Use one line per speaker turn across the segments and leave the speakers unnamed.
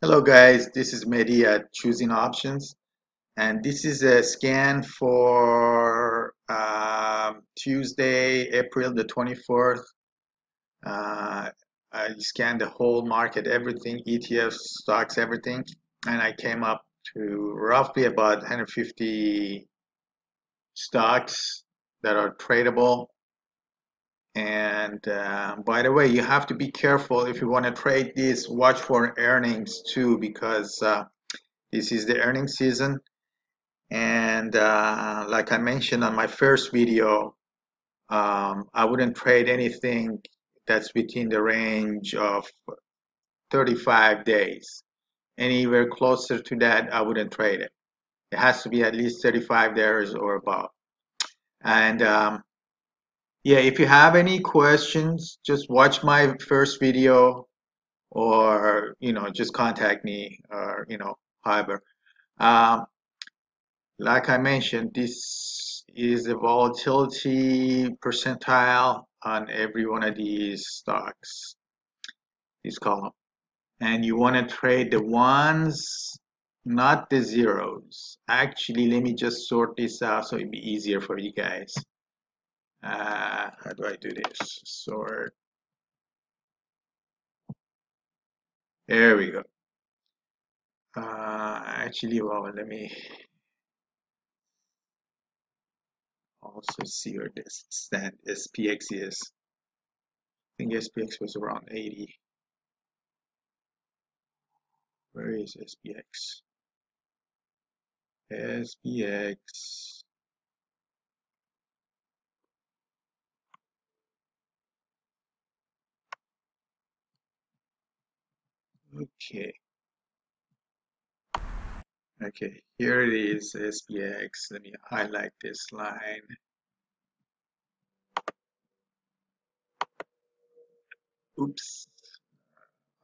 Hello guys, this is Mehdi at Choosing Options, and this is a scan for Tuesday, April the 24th. Uh, I scanned the whole market, everything, ETFs, stocks, everything, and I came up to roughly about 150 stocks that are tradable. And by the way, you have to be careful if you want to trade this, watch for earnings too, because this is the earning season, and like I mentioned on my first video, I wouldn't trade anything that's within the range of 35 days. Anywhere closer to that, I wouldn't trade it. It has to be at least 35 days or above. And yeah, if you have any questions, just watch my first video, or just contact me, or however. Um, Like I mentioned, this is the volatility percentile on every one of these stocks, this column. And you want to trade the ones, not the zeros. Actually, let me just sort this out so it'd be easier for you guys. How do I do this? Sort. There we go. Actually, well, let me also see where this stand SPX is. I think SPX was around 80. Where is SPX? SPX. Okay. Okay, here it is, SPX. Let me highlight this line. Oops.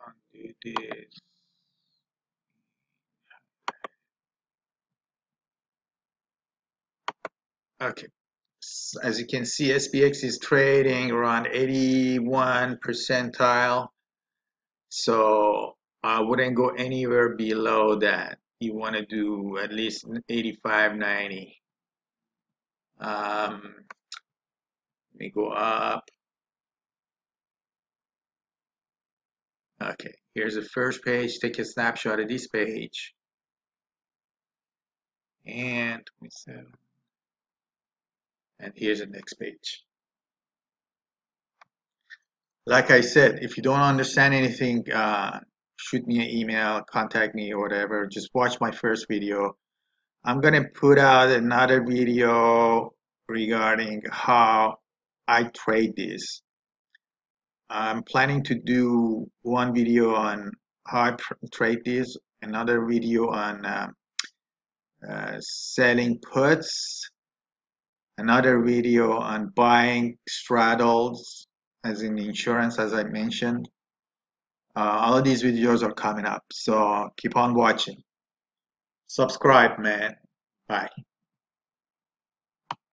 Undo this. Okay. As you can see, SPX is trading around 81 percentile. So I wouldn't go anywhere below that. You want to do at least 85, 90. Let me go up. Okay, here's the first page. Take a snapshot of this page. And 27. And here's the next page. Like I said, if you don't understand anything, shoot me an email, contact me, or whatever. Just watch my first video. I'm gonna put out another video regarding how I trade this. I'm planning to do one video on how I trade this, another video on selling puts, another video on buying straddles, as in insurance, as I mentioned. All of these videos are coming up, so keep on watching. Subscribe, man. Bye.